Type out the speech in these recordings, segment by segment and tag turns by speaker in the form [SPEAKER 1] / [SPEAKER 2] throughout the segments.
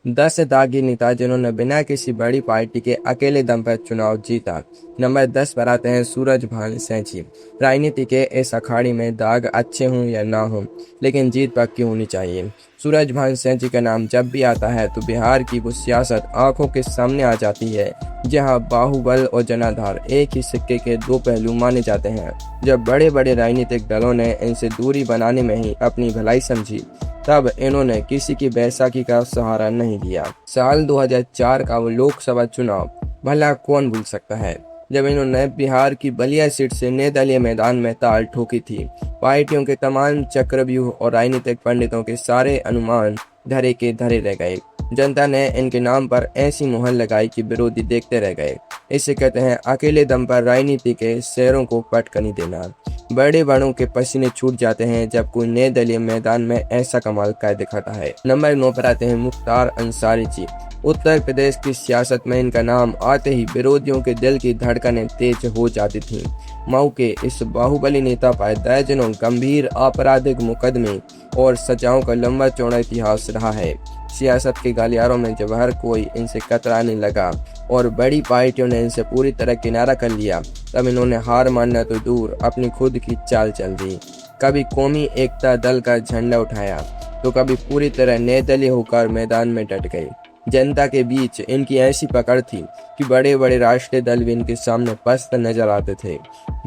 [SPEAKER 1] 10 दागी नेता जिन्होंने बिना किसी बड़ी पार्टी के अकेले दम पर चुनाव जीता। नंबर 10 पर आते हैं सूरजभान सिंह। राजनीति के इस अखाड़े में दाग अच्छे हों या ना हों, लेकिन जीत पक्की होनी चाहिए। सूरजभान सिंह का नाम जब भी आता है तो बिहार की वो सियासत आंखों के सामने आ जाती है, जहां बाहुबल और जनाधार एक ही सिक्के के दो पहलू माने जाते हैं। जब बड़े बड़े राजनीतिक दलों ने इनसे दूरी बनाने में ही अपनी भलाई समझी, तब इन्होंने किसी की बैसाखी का सहारा नहीं लिया। साल 2004 का वो लोकसभा चुनाव भला कौन भूल सकता है, जब इन्होंने बिहार की बलिया सीट से निर्दलीय मैदान में ताल ठोकी थी। पार्टियों के तमाम चक्रव्यूह और राजनीतिक पंडितों के सारे अनुमान धरे के धरे रह गए। जनता ने इनके नाम पर ऐसी मुहर लगाई कि विरोधी देखते रह गए। इसे कहते हैं अकेले दम पर राजनीति के शेरों को पटकनी देना। बड़े बड़ों के पसीने छूट जाते हैं जब कोई निर्दलीय मैदान में ऐसा कमाल कर दिखाता है। नंबर 9 पर आते हैं मुख्तार अंसारी जी। उत्तर प्रदेश की सियासत में इनका नाम आते ही विरोधियों के दिल की धड़कनें तेज हो जाती थीं। मऊ के इस बाहुबली नेता पर दर्जनों गंभीर आपराधिक मुकदमे और सजाओं का लंबा चौड़ा इतिहास रहा है। सियासत के गलियारों में जब हर कोई इनसे कतराने लगा और बड़ी पार्टियों ने इनसे पूरी तरह किनारा कर लिया, तब इन्होंने हार मानना तो दूर अपनी खुद की चाल चल दी। कभी कौमी एकता दल का झंडा उठाया तो कभी पूरी तरह निर्दलीय होकर मैदान में डट गए। जनता के बीच इनकी ऐसी पकड़ थी कि बड़े बड़े राष्ट्रीय दल भी इनके सामने पस्त नजर आते थे।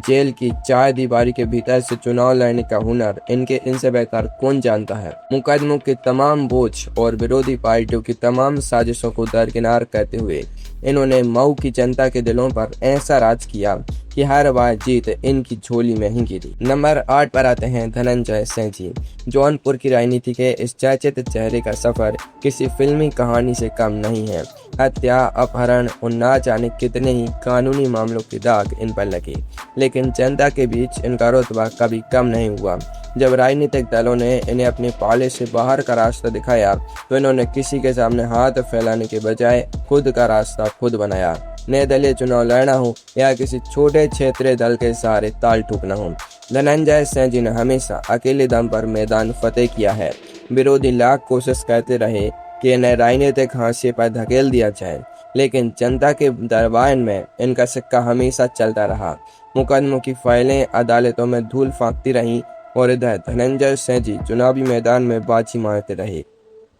[SPEAKER 1] जेल की चार दीवारी के भीतर से चुनाव लड़ने का हुनर इनसे बेहतर कौन जानता है। मुकदमों के तमाम बोझ और विरोधी पार्टियों की तमाम साजिशों को दरकिनार करते हुए इन्होंने मऊ की जनता के दिलों पर ऐसा राज किया कि हर बार जीत इनकी झोली में ही गिरी। नंबर 8 पर आते हैं धनंजय सिंह जी। जौनपुर की राजनीति के इस चर्चित चेहरे का सफर किसी फिल्मी कहानी से कम नहीं है। हत्या, अपहरण और ना जाने कितने ही कानूनी मामलों के दाग इन पर लगे, लेकिन जनता के बीच इनका रुतबा कभी कम नहीं हुआ। जब राजनीतिक दलों ने इन्हें अपने पाले से बाहर का रास्ता दिखाया तो इन्होंने किसी के सामने हाथ फैलाने के बजाय खुद का रास्ता खुद बनाया। निर्दलीय चुनाव लड़ना हो या किसी छोटे क्षेत्रीय दल के सहारे ताल ठोकना हो, धनंजय सिंह जी ने हमेशा अकेले दम पर मैदान फतेह किया है। विरोधी लाख कोशिश करते रहे कि इन्हें राजनीतिक हाशिए पर धकेल दिया जाए, लेकिन जनता के दरबार में इनका सिक्का हमेशा चलता रहा। मुकदमों की फाइलें अदालतों में धूल फांकती रहीं और इधर धनंजय सिंह जी चुनावी मैदान में बाजी मारते रहे।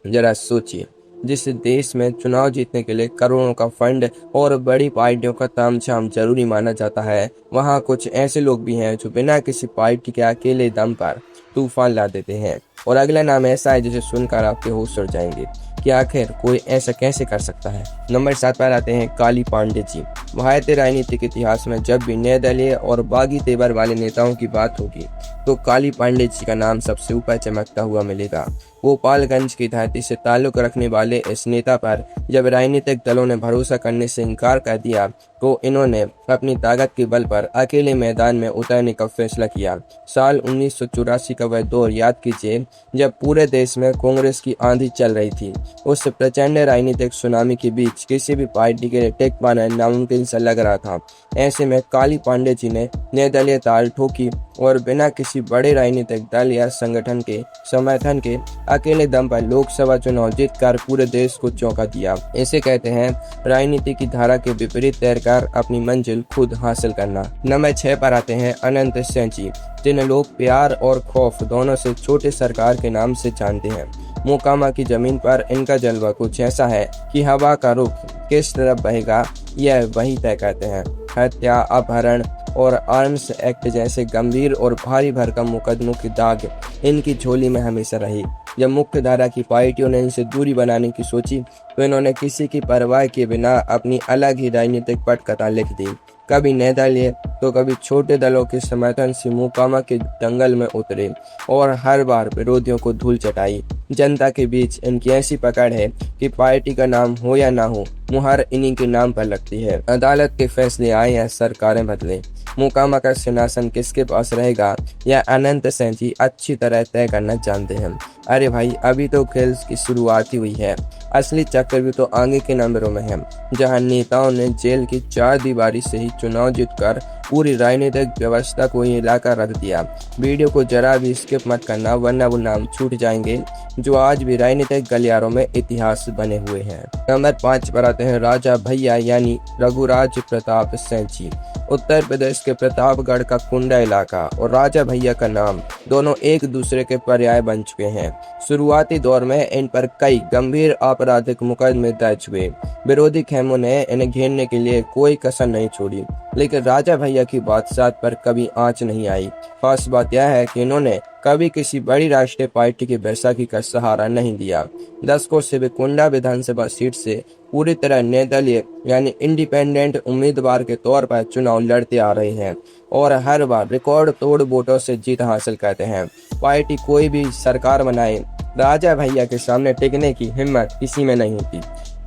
[SPEAKER 1] जरा सोचिए, जिस देश में चुनाव जीतने के लिए करोड़ों का फंड और बड़ी पार्टियों का तामझाम जरूरी माना जाता है, वहाँ कुछ ऐसे लोग भी हैं जो बिना किसी पार्टी के अकेले दम पर तूफान ला देते हैं। और अगला नाम ऐसा है जिसे सुनकर आपके होश उड़ जाएंगे कि आखिर कोई ऐसा कैसे कर सकता है। नंबर 7 पर आते हैं काली पांडे जी। भारतीय राजनीतिक इतिहास में जब भी निर्दलीय और बागी तेवर वाले नेताओं की बात होगी तो काली पांडे जी का नाम सबसे ऊपर चमकता हुआ मिलेगा। गोपालगंज की धरती से ताल्लुक रखने वाले इस नेता पर जब राजनीतिक दलों ने भरोसा करने से इनकार कर दिया तो इन्होंने अपनी ताकत के बल पर अकेले मैदान में उतरने का फैसला किया। साल 1984 का वह दौर याद कीजिए जब पूरे देश में कांग्रेस की आंधी चल रही थी। उस प्रचंड राजनीतिक सुनामी के बीच किसी भी पार्टी के लिए टिक पाना नामुमकिन सा लग रहा था। ऐसे में काली पांडे जी ने निर्दलीय ताल ठोकी और बिना किसी बड़े राजनीतिक दल या संगठन के समर्थन के अकेले दम पर लोकसभा चुनाव जीतकर पूरे देश को चौंका दिया। इसे कहते हैं राजनीति की धारा के विपरीत तैरकर अपनी मंजिल खुद हासिल करना। नंबर 6 पर आते हैं अनंत सिंह जी, जिन्हें लोग प्यार और खौफ दोनों से छोटे सरकार के नाम से जानते हैं। मोकामा की जमीन पर इनका जलवा कुछ ऐसा है कि हवा का रुख किस तरफ बहेगा यह वही तय करते हैं। हत्या, अपहरण और आर्म्स एक्ट जैसे गंभीर और भारी भरकम मुकदमों की दाग इनकी झोली में हमेशा रही। जब मुख्य धारा की पार्टियों ने इनसे दूरी बनाने की सोची तो इन्होंने किसी की परवाह किए बिना अपनी अलग ही राजनीतिक पटकथा लिख दी। कभी निर्दलीय तो कभी छोटे दलों के समर्थन से मोकामा के दंगल में उतरे और हर बार विरोधियों को धूल चटाई। जनता के बीच इनकी ऐसी पकड़ है कि पार्टी का नाम हो या ना हो, मुहर इन्हीं के नाम पर लगती है। अदालत के फैसले आए या सरकारें बदले, मोकामा का सिंहासन किसके पास रहेगा यह अनंत सिंह जी अच्छी तरह तय करना जानते हैं। अरे भाई, अभी तो खेल की शुरुआत ही हुई है। असली चक्कर भी तो आगे के नंबरों में है, जहां नेताओं ने जेल की चार दीवारी से ही चुनाव जीतकर पूरी राजनीतिक व्यवस्था को हिलाकर रख दिया। वीडियो को जरा भी स्किप मत करना वरना वो नाम छूट जाएंगे जो आज भी राजनीतिक गलियारों में इतिहास बने हुए हैं। नंबर 5 पर आते हैं राजा भैया यानी रघुराज प्रताप सिंह जी। उत्तर प्रदेश के प्रतापगढ़ का कुंडा इलाका और राजा भैया का नाम दोनों एक दूसरे के पर्याय बन चुके हैं। शुरुआती दौर में इन पर कई गंभीर आपराधिक मुकदमे दर्ज हुए। विरोधी खेमों ने इन्हें घेरने के लिए कोई कसर नहीं छोड़ी, लेकिन राजा भैया की बादशाहत पर कभी आंच नहीं आई। खास बात यह है कि इन्होंने कभी किसी बड़ी राष्ट्रीय पार्टी की बैसाखी का सहारा नहीं दिया। दशकों से वे कुंडा विधानसभा सीट से पूरी तरह निर्दलीय यानी इंडिपेंडेंट उम्मीदवार के तौर पर चुनाव लड़ते आ रहे हैं और हर बार रिकॉर्ड तोड़ वोटों से जीत हासिल करते हैं। पार्टी कोई भी सरकार बनाए, राजा भैया के सामने टिकने की हिम्मत किसी में नहीं होती।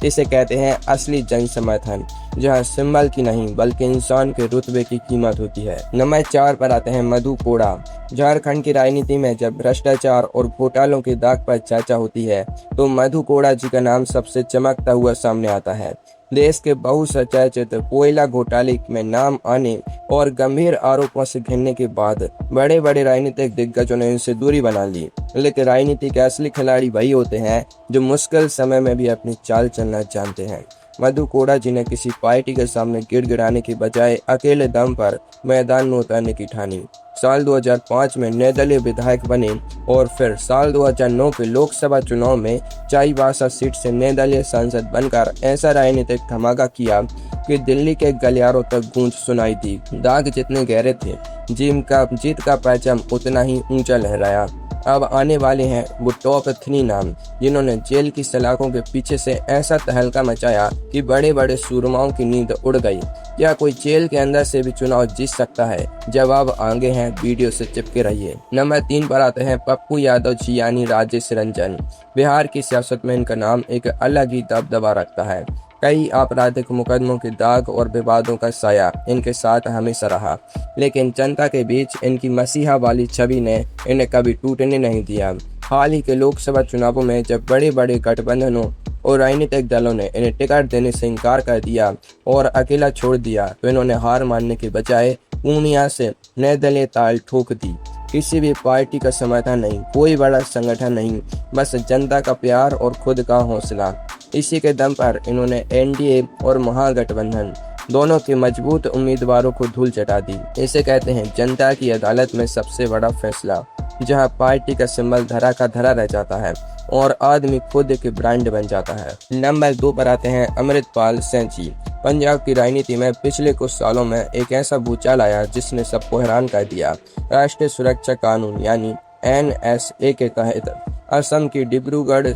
[SPEAKER 1] इसे कहते हैं असली जन समर्थन, जहां सिंबल की नहीं बल्कि इंसान के रुतबे की कीमत होती है। नंबर 4 पर आते हैं मधु कोड़ा। झारखंड की राजनीति में जब भ्रष्टाचार और घोटालों की दाग पर चर्चा होती है तो मधु कोड़ा जी का नाम सबसे चमकता हुआ सामने आता है। देश के बहुचर्चित कोयला घोटाले में नाम आने और गंभीर आरोपों से घिरने के बाद बड़े बड़े राजनीतिक दिग्गजों ने इनसे दूरी बना ली। लेकिन राजनीति के असली खिलाड़ी वही होते हैं जो मुश्किल समय में भी अपनी चाल चलना जानते हैं। मधु कोड़ा जी ने किसी पार्टी के सामने गिड़गिड़ाने की बजाय अकेले दम पर मैदान में उतरने की ठानी। साल 2005 में निर्दलीय विधायक बने और फिर साल 2009 के लोकसभा चुनाव में चाईबासा सीट से निर्दलीय सांसद बनकर ऐसा राजनीतिक धमाका किया कि दिल्ली के गलियारों तक गूंज सुनाई दी। दाग जितने गहरे थे, जीत का परचम उतना ही ऊंचा लहराया। अब आने वाले हैं वो टॉप 3 नाम जिन्होंने जेल की सलाखों के पीछे से ऐसा तहलका मचाया कि बड़े बड़े सूरमाओं की नींद उड़ गई। क्या कोई जेल के अंदर से भी चुनाव जीत सकता है? जवाब आगे हैं, वीडियो से चिपके रहिए। नंबर 3 पर आते हैं पप्पू यादव जी यानी राजेश रंजन। बिहार की सियासत में इनका नाम एक अलग ही दबदबा रखता है। कई आपराधिक मुकदमों के दाग और विवादों का साया इनके साथ हमेशा रहा, लेकिन जनता के बीच इनकी मसीहा वाली छवि ने इन्हें कभी टूटने नहीं दिया। हाल ही के लोकसभा चुनावों में जब बड़े बड़े गठबंधनों और राजनीतिक दलों ने इन्हें टिकट देने से इनकार कर दिया और अकेला छोड़ दिया तो इन्होंने हार मानने के बजाय पूर्णिया से निर्दलीय ताल ठोक दी। किसी भी पार्टी का समर्थन नहीं, कोई बड़ा संगठन नहीं, बस जनता का प्यार और खुद का हौसला। इसी के दम पर इन्होंने एनडीए और महागठबंधन दोनों के मजबूत उम्मीदवारों को धूल चटा दी। इसे कहते हैं जनता की अदालत में सबसे बड़ा फैसला, जहां पार्टी का सिंबल धरा का धरा रह जाता है और आदमी खुद के ब्रांड बन जाता है। नंबर 2 पर आते हैं अमृतपाल सिंह जी। पंजाब की राजनीति में पिछले कुछ सालों में एक ऐसा भूचाल आया जिसने सबको हैरान कर दिया। राष्ट्रीय सुरक्षा कानून यानी NSA के तहत असम की डिब्रूगढ़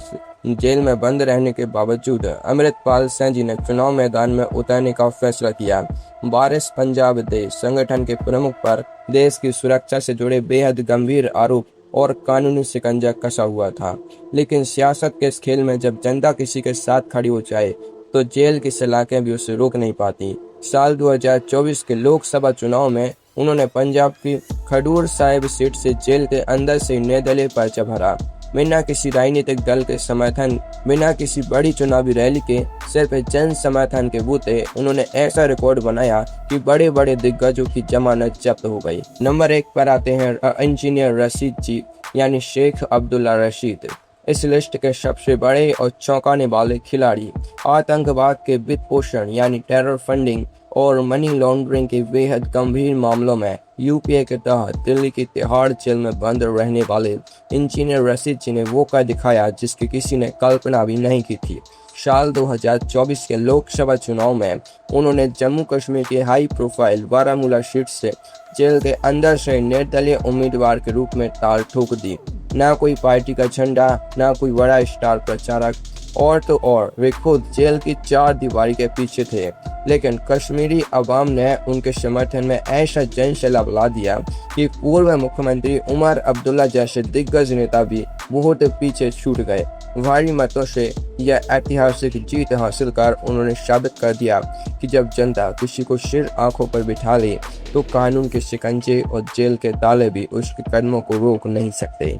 [SPEAKER 1] जेल में बंद रहने के बावजूद अमृतपाल सिंह जी ने चुनाव मैदान में उतरने का फैसला किया। वारिस पंजाब देश संगठन के प्रमुख पर देश की सुरक्षा से जुड़े बेहद गंभीर आरोप और कानूनी शिकंजा कसा हुआ था। लेकिन सियासत के इस खेल में जब जनता किसी के साथ खड़ी हो जाए तो जेल की सलाखें भी उसे रोक नहीं पाती। साल 2024 के लोकसभा चुनाव में उन्होंने पंजाब की खडूर साहिब सीट से जेल के अंदर से निर्दलीय पर्चा भरा। बिना किसी राजनीतिक दल के समर्थन, बिना किसी बड़ी चुनावी रैली के, सिर्फ जन समर्थन के बूते उन्होंने ऐसा रिकॉर्ड बनाया कि बड़े बड़े दिग्गजों की जमानत जब्त हो गई। नंबर 1 पर आते हैं इंजीनियर रशीद जी यानी शेख अब्दुल्ला रशीद। इस लिस्ट के सबसे बड़े और चौंकाने वाले खिलाड़ी आतंकवाद के वित्त पोषण यानी टेरर फंडिंग और मनी लॉन्ड्रिंग के बेहद गंभीर मामलों में यूपीए के तहत दिल्ली की तिहाड़ जेल में बंद रहने वाले इंजीनियर रशीद जी ने वो कर दिखाया जिसकी किसी ने कल्पना भी नहीं की थी। साल 2024 के लोकसभा चुनाव में उन्होंने जम्मू कश्मीर के हाई प्रोफाइल बारामूला सीट से जेल के अंदर से निर्दलीय उम्मीदवार के रूप में ताल ठोक दी। ना कोई पार्टी का झंडा, ना कोई बड़ा स्टार प्रचारक, और तो और वे खुद जेल की 4 दीवारी के पीछे थे। लेकिन कश्मीरी अवाम ने उनके समर्थन में ऐसा जन सैलाब ला दिया कि पूर्व मुख्यमंत्री उमर अब्दुल्ला जैसे दिग्गज नेता भी बहुत पीछे छूट गए। भारी मतों से यह ऐतिहासिक जीत हासिल कर उन्होंने साबित कर दिया कि जब जनता किसी को सिर आंखों पर बिठा ले तो कानून के शिकंजे और जेल के ताले भी उसके कदमों को रोक नहीं सकते।